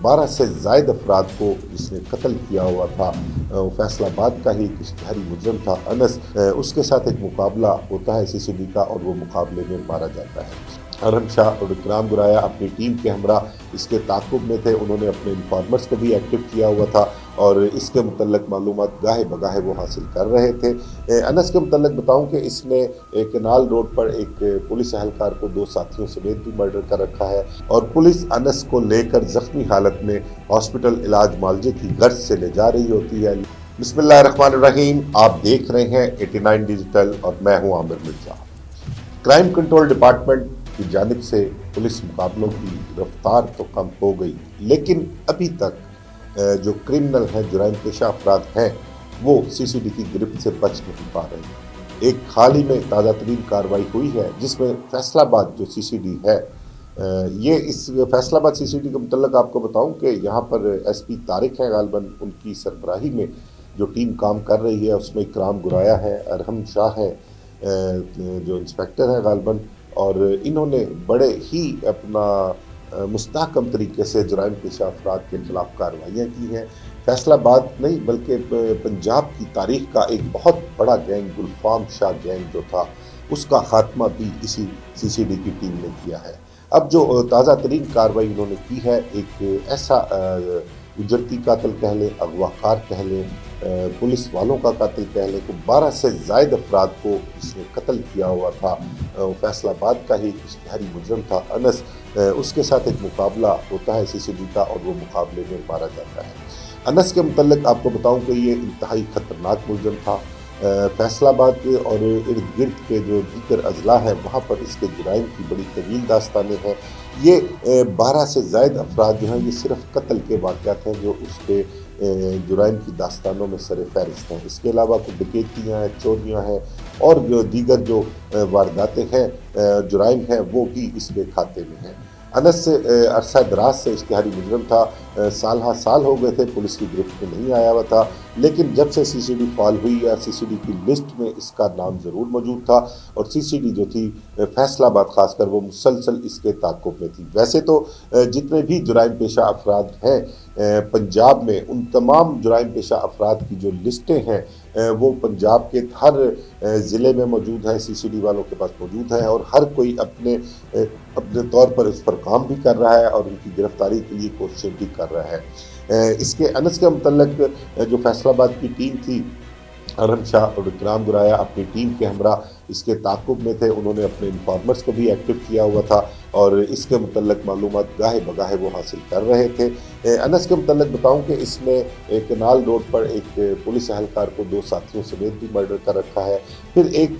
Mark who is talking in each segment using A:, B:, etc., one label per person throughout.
A: 12 से जायद अफराद को जिसने कत्ल किया हुआ था, फैसलाबाद का ही एक इश्तिहारी मुजरम था अनस, उसके साथ एक मुकाबला होता है सीसीडी का और वो मुकाबले में मारा जाता है। अरहम शाह और इकराम गुराया अपनी टीम के हमरा इसके ताक़ुब में थे। उन्होंने अपने इन्फॉर्मर्स को भी एक्टिव किया हुआ था और इसके मुतल्लक मालूमात गाहे बगाहे वो हासिल कर रहे थे। अनस के मुतल्लक बताऊं कि इसने केनाल रोड पर एक पुलिस एहलकार को 2 साथियों समेत भी मर्डर कर रखा है और पुलिस अनस को लेकर जख्मी हालत में हॉस्पिटल इलाज मालजे की गर्ज से ले जा रही होती है। बिस्मिल्लाहिर्रहमानिर्रहीम, आप देख रहे हैं 89 डिजिटल और मैं हूं Aamir Mirza. Crime control department की जानिब से पुलिस मुकाबलों की रफ्तार तो कम हो गई, लेकिन अभी तक जो क्रिमिनल हैं, जुराइम पेशा अफराद हैं, वो सीसीडी की गिरफ्त से बच नहीं पा रहे हैं। एक हाल ही में ताज़ा तरीन कार्रवाई हुई है जिसमें फैसलाबाद जो सीसीडी है, ये इस फैसलाबाद सीसीडी के मुतल्लक आपको बताऊं कि यहाँ पर एसपी तारिक हैं गालिबन, उनकी सरबराही में जो टीम काम कर रही है उसमें इकराम गुराया है, अरहम शाह है जो इंस्पेक्टर हैं गालिबन, और इन्होंने बड़े ही अपना मुस्तहकम तरीके से जुराइम पेशा अफराद के खिलाफ कार्रवाइयाँ की हैं। फैसलाबाद नहीं बल्कि पंजाब की तारीख का एक बहुत बड़ा गैंग गुलफाम शाह गैंग जो था, उसका खात्मा भी इसी सीसीडी की टीम ने किया है। अब जो ताज़ा तरीन कार्रवाई उन्होंने की है, एक ऐसा उजरती कातिल कह लें, अगवाकार कह लें, पुलिस वालों का कातिल कह लें, तो 12 से जायद अफराद को जिसने कत्ल किया हुआ था, फैसलाबाद का ही इश्तिहारी मुजरम था अनस, उसके साथ एक मुकाबला होता है सीसीडी का और वो मुकाबले में मारा जाता है। अनस के मुतल्लिक आपको बताऊं कि ये इंतहाई ख़तरनाक मुजरम था। फैसलाबाद और इर्द गिर्द के जो दीगर अजला हैं वहाँ पर इसके जुराइम की बड़ी तवील दास्तानें हैं। ये 12 से ज़ायद अफराद जो हैं, ये सिर्फ कत्ल के वाक़यात हैं जो उस पर जुराइम की दास्तानों में सर फहरिस्त हैं। इसके अलावा कुछ डकैतियाँ हैं, चोरियाँ हैं और जो दीगर जो वारदातें हैं, जुराइम हैं, वो भी इसके खाते में हैं। अनस अरसा दराज से इश्तिहारी मुजरम था, साल हा साल हो गए थे पुलिस की गिरफ्त में नहीं आया हुआ था, लेकिन जब से सीसीडी फाल हुई या सीसीडी की लिस्ट में इसका नाम ज़रूर मौजूद था और सीसीडी जो थी फैसलाबाद खासकर वो मुसलसल इसके ताक़ुब में थी। वैसे तो जितने भी जुराइम पेशा अफराद हैं पंजाब में, उन तमाम जुराइम पेशा अफराद की जो लिस्टें हैं वो पंजाब के हर ज़िले में मौजूद है, सीसीडी वालों के पास मौजूद है और हर कोई अपने तौर पर इस पर काम भी कर रहा है और उनकी गिरफ्तारी के लिए कोशिश भी कर रहा है। इसके अनस के मुतल्लिक जो फैसलाबाद की टीम थी, अरहम शाह और इकराम गुराया अपनी टीम के हमरा इसके ताक़ुब में थे। उन्होंने अपने इन्फॉर्मर्स को भी एक्टिव किया हुआ था और इसके मुतल्लिक मालूमात गाहे बगाहे वो हासिल कर रहे थे। अनस के मुतल्लिक बताऊं कि इसने केनाल रोड पर एक पुलिस एहलकार को 2 साथियों समेत भी मर्डर कर रखा है। फिर एक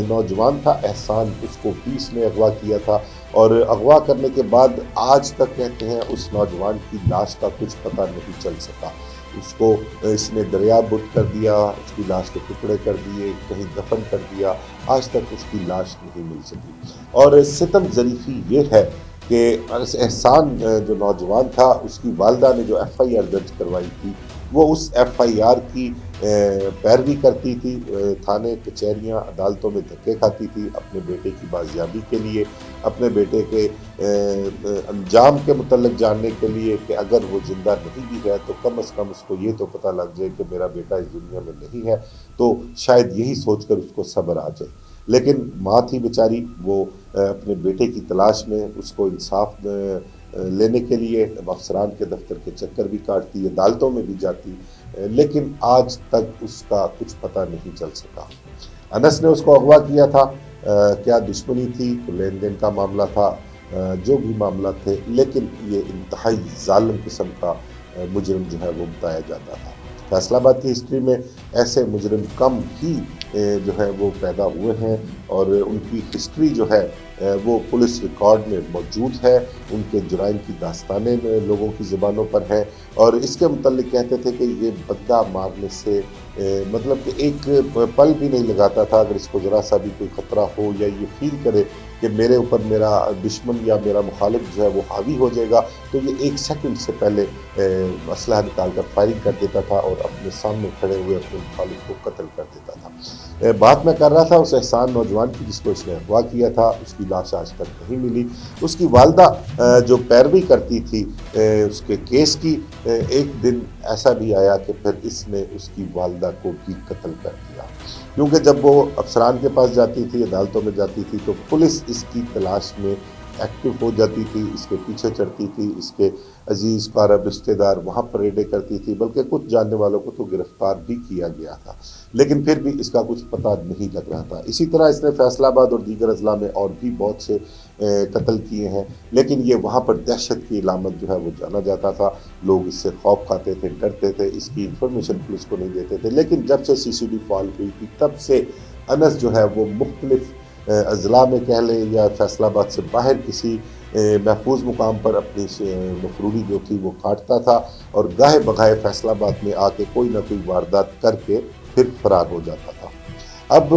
A: नौजवान था एहसान, उसको भी इसने अगवा किया था और अगवा करने के बाद आज तक कहते हैं उस नौजवान की लाश का कुछ पता नहीं चल सका। उसको इसने दरिया बुट कर दिया, उसकी लाश के टुकड़े कर दिए, कहीं दफन कर दिया, आज तक उसकी लाश नहीं मिल सकी। और सितम ज़रीफ़ी ये है कि एहसान जो नौजवान था, उसकी वालदा ने जो FIR दर्ज करवाई थी, वो उस FIR की पैरवी करती थी, थाने कचहरियाँ अदालतों में धक्के खाती थी अपने बेटे की बाजियाबी के लिए, अपने बेटे के अंजाम के मुतल्लिक जानने के लिए कि अगर वो ज़िंदा नहीं भी है तो कम से कम उसको ये तो पता लग जाए कि मेरा बेटा इस दुनिया में नहीं है, तो शायद यही सोचकर उसको सब्र आ जाए। लेकिन माँ थी बेचारी, वो अपने बेटे की तलाश में उसको इंसाफ लेने के लिए अफसरान के दफ्तर के चक्कर भी काटती, अदालतों में भी जाती, लेकिन आज तक उसका कुछ पता नहीं चल सका। अनस ने उसको अगवा किया था, क्या दुश्मनी थी, लेन देन का मामला था, जो भी मामला थे, लेकिन ये इंतहाई जालिम किस्म का मुजरिम जो है वो बताया जाता था। फैसलाबाद की हिस्ट्री में ऐसे मुजरिम कम ही जो है वो पैदा हुए हैं और उनकी हिस्ट्री जो है वो पुलिस रिकॉर्ड में मौजूद है, उनके जुराइम की दास्तानें लोगों की ज़ुबानों पर हैं और इसके मुतल्लिक कहते थे कि ये बंदा मारने से मतलब कि एक पल भी नहीं लगाता था अगर इसको ज़रा सा भी कोई ख़तरा हो या ये फील करे کہ میرے اوپر میرا دشمن یا میرا مخالف جو ہے وہ حاوی ہو جائے گا، تو یہ 1 سیکنڈ سے پہلے اسلحہ نکال کر فائرنگ کر دیتا تھا اور اپنے سامنے کھڑے ہوئے اپنے مخالف کو قتل کر دیتا تھا۔ بات میں کر رہا تھا اس احسان نوجوان کی جس کو اس نے اغوا کیا تھا، اس کی لاش آج تک نہیں ملی۔ اس کی والدہ جو پیروی کرتی تھی اس کے کیس کی، ایک دن ایسا بھی آیا کہ پھر اس نے اس کی والدہ کو بھی قتل کر دیا، کیونکہ جب وہ افسران کے پاس جاتی تھی، عدالتوں میں جاتی تھی، تو پولیس اس کی تلاش میں ایکٹیو ہو جاتی تھی، اس کے پیچھے چڑھتی تھی، اس کے عزیز قارب رشتہ دار وہاں پریڈیں کرتی تھی، بلکہ کچھ جاننے والوں کو تو گرفتار بھی کیا گیا تھا، لیکن پھر بھی اس کا کچھ پتہ نہیں لگ رہا تھا۔ اسی طرح اس نے فیصل آباد اور دیگر اضلاع میں اور بھی بہت سے قتل کیے ہیں، لیکن یہ وہاں پر دہشت کی علامت جو ہے وہ جانا جاتا تھا، لوگ اس سے خوف کھاتے تھے، ڈرتے تھے، اس کی انفارمیشن پولیس کو نہیں دیتے تھے۔ لیکن جب سے CCD فعال ہوئی تھی، تب سے انس جو ہے وہ مختلف اضلاع میں کہہ لیں یا فیصل آباد سے باہر کسی محفوظ مقام پر اپنی مفروری جو تھی وہ کاٹتا تھا، اور گاہے بگاہے فیصل آباد میں آ کے کوئی نہ کوئی واردات کر کے پھر فرار ہو جاتا تھا۔ اب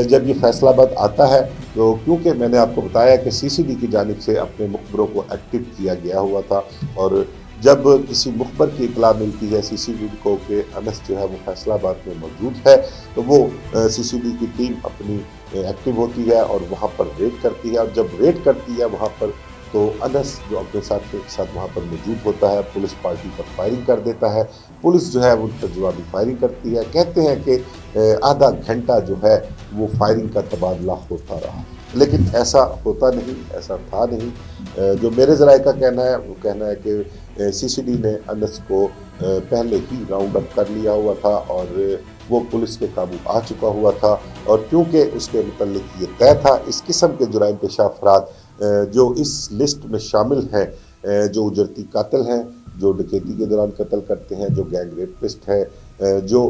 A: جب یہ فیصل آباد آتا ہے تو کیونکہ میں نے آپ کو بتایا کہ CCD کی جانب سے اپنے مخبروں کو ایکٹیو کیا گیا ہوا تھا، اور جب کسی مخبر کی اطلاع ملتی ہے CCD کو کہ انس جو ہے وہ فیصل آباد میں موجود ہے، تو وہ CCD کی ٹیم اپنی ایکٹیو ہوتی ہے اور وہاں پر ریڈ کرتی ہے، اور جب ریڈ کرتی ہے وہاں پر تو انس جو اپنے ساتھ وہاں پر موجود ہوتا ہے، پولیس پارٹی پر فائرنگ کر دیتا ہے۔ پولیس جو ہے ان پر جوابی فائرنگ کرتی ہے۔ کہتے ہیں کہ آدھا گھنٹہ جو ہے وہ فائرنگ کا تبادلہ ہوتا رہا، لیکن ایسا ہوتا نہیں، ایسا تھا نہیں۔ جو میرے ذرائع کا کہنا ہے وہ کہنا ہے کہ CCD نے انس کو پہلے ہی راؤنڈ اپ کر لیا ہوا تھا اور وہ پولیس کے قابو آ چکا ہوا تھا، اور کیونکہ اس کے متعلق یہ طے تھا، اس قسم کے جرائم پیشہ افراد جو اس لسٹ میں شامل ہیں، جو اجرتی قاتل ہیں، جو ڈکیتی کے دوران قتل کرتے ہیں، جو گینگ ریپسٹ ہیں، جو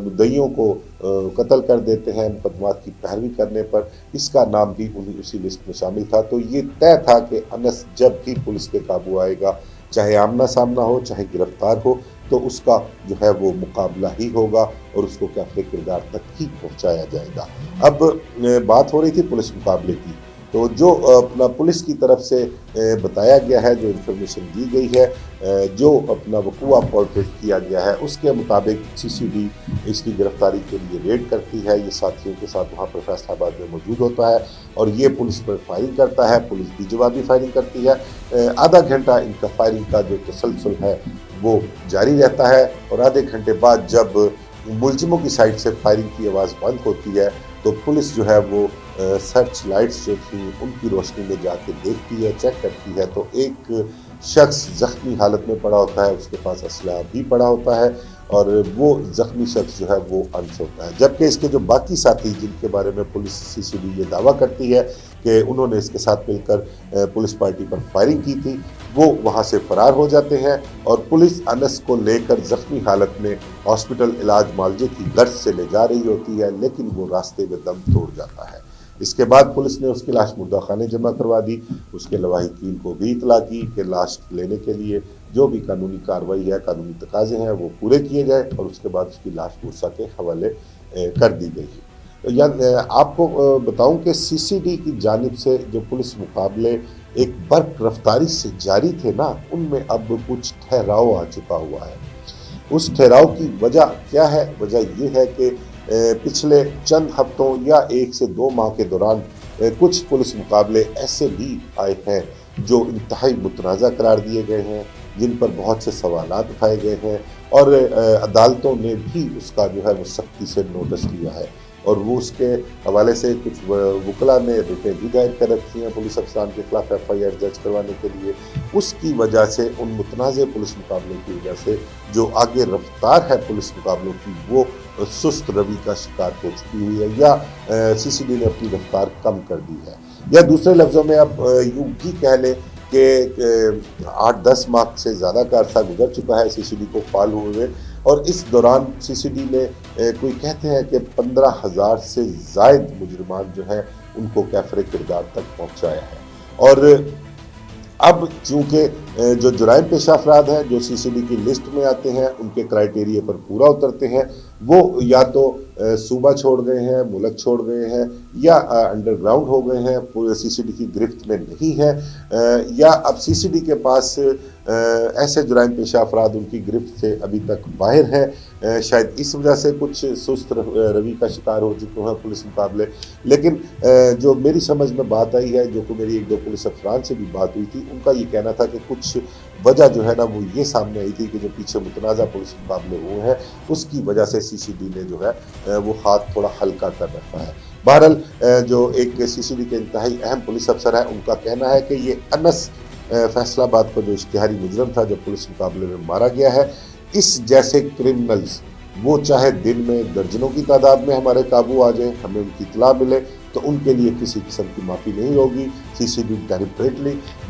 A: مدعیوں کو قتل کر دیتے ہیں مقدمات کی پیروی کرنے پر، اس کا نام بھی اسی لسٹ میں شامل تھا۔ تو یہ طے تھا کہ انس جب بھی پولیس کے قابو آئے گا، چاہے آمنا سامنا ہو، چاہے گرفتار ہو، تو اس کا جو ہے وہ مقابلہ ہی ہوگا اور اس کو کیفر کردار تک ہی پہنچایا جائے گا۔ اب بات ہو رہی تھی پولیس مقابلے کی، تو جو اپنا پولیس کی طرف سے بتایا گیا ہے، جو انفارمیشن دی گئی ہے، جو اپنا وقوع پورٹریٹ کیا گیا ہے، اس کے مطابق CCD اس کی گرفتاری کے لیے ریڈ کرتی ہے، یہ ساتھیوں کے ساتھ وہاں پر فیصل آباد میں موجود ہوتا ہے اور یہ پولیس پر فائرنگ کرتا ہے، پولیس بھی جوابی فائرنگ کرتی ہے۔ آدھا گھنٹہ ان کا فائرنگ کا جو تسلسل ہے وہ جاری رہتا ہے، اور آدھے گھنٹے بعد جب ملزموں کی سائڈ سے فائرنگ کی آواز بند ہوتی ہے تو پولیس جو ہے وہ سرچ لائٹس جو تھی ان کی روشنی میں جا کے دیکھتی ہے، چیک کرتی ہے، تو ایک شخص زخمی حالت میں پڑا ہوتا ہے، اس کے پاس اسلحہ بھی پڑا ہوتا ہے، اور وہ زخمی شخص جو ہے وہ انس ہوتا ہے، جبکہ اس کے جو باقی ساتھی جن کے بارے میں پولیس CCD یہ دعویٰ کرتی ہے کہ انہوں نے اس کے ساتھ مل کر پولیس پارٹی پر فائرنگ کی تھی، وہ وہاں سے فرار ہو جاتے ہیں، اور پولیس انس کو لے کر زخمی حالت میں ہاسپٹل علاج معالجے کی غرض سے لے جا رہی ہوتی ہے، لیکن وہ راستے میں دم توڑ جاتا ہے۔ اس کے بعد پولیس نے اس کی لاش مردہ خانے جمع کروا دی، اس کے لواحقین کو بھی اطلاع کی کہ لاش لینے کے لیے جو بھی قانونی کارروائی ہے، قانونی تقاضے ہیں وہ پورے کیے جائے، اور اس کے بعد اس کی لاش ورثہ کے حوالے کر دی گئی۔ آپ کو بتاؤں کہ CCD کی جانب سے جو پولیس مقابلے ایک برق رفتاری سے جاری تھے نا، ان میں اب کچھ ٹھہراؤ آ چکا ہوا ہے۔ اس ٹھہراؤ کی وجہ کیا ہے؟ وجہ یہ ہے کہ پچھلے چند ہفتوں یا 1 سے 2 ماہ کے دوران کچھ پولیس مقابلے ایسے بھی آئے ہیں جو انتہائی متنازع قرار دیے گئے ہیں، جن پر بہت سے سوالات اٹھائے گئے ہیں، اور عدالتوں نے بھی اس کا جو ہے وہ سختی سے نوٹس لیا ہے، اور وہ اس کے حوالے سے کچھ وکلاء نے رپورٹیں بھی دائر کر رکھی ہیں پولیس افسران کے خلاف FIR درج کروانے کے لیے۔ اس کی وجہ سے، ان متنازع پولیس مقابلوں کی وجہ سے جو آگے رفتار ہے پولیس مقابلوں کی، وہ سست روی کا شکار ہو چکی ہوئی ہے، یا CCD نے اپنی رفتار کم کر دی ہے، یا دوسرے لفظوں میں اب یوں بھی کہہ لیں کہ 8-10 ماہ سے زیادہ کا عرصہ گزر چکا ہے CCD کو فعال ہوئے، اور اس دوران CCD نے کوئی کہتے ہیں کہ 15,000 سے زائد مجرمان جو ہیں ان کو کیفر کردار تک پہنچایا ہے۔ اور اب چونکہ जो जुराइम पेशा अफराद हैं जो CCD की लिस्ट में आते हैं, उनके क्राइटेरिया पर पूरा उतरते हैं, वो या तो सूबा छोड़ गए हैं, मुल्क छोड़ गए हैं, या अंडरग्राउंड हो गए हैं, पूरे CCD की गिरफ्त में नहीं है, या अब CCD के पास ऐसे जुराइम पेशा अफराद उनकी गिरफ्त से अभी तक बाहर हैं। शायद इस वजह से कुछ सुस्त रवि का शिकार हो चुके हैं पुलिस मुकाबले। लेकिन जो मेरी समझ में बात आई है, जो कि मेरी एक दो पुलिस अफसरान से भी बात हुई थी, उनका ये कहना था कि कुछ वजह जो है ना वो ये सामने आई थी कि जो पीछे मुतनाज़ा पुलिस मुकाबले हुए हैं, उसकी वजह से CCD ने जो है वो हाथ थोड़ा हल्का कर रखा है। बहरहाल जो एक CCD के इंतहाई अहम पुलिस अफसर है, उनका कहना है कि ये अनस फैसलाबाद का जो इश्तिहारी मुजरम था, जो पुलिस मुकाबले में मारा गया है, इस जैसे क्रिमिनल्स वो चाहे दिन में दर्जनों की तादाद में हमारे काबू आ जाए, हमें उनकी इतला मिले, तो उनके लिए किसी किस्म की माफ़ी नहीं होगी। CCD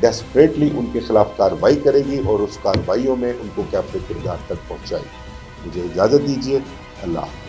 A: डेस्परेटली उनके खिलाफ कार्रवाई करेगी और उस कार्रवाइयों में उनको कैफे किरदार तक पहुँचाएगी। मुझे इजाज़त दीजिए। अल्लाह।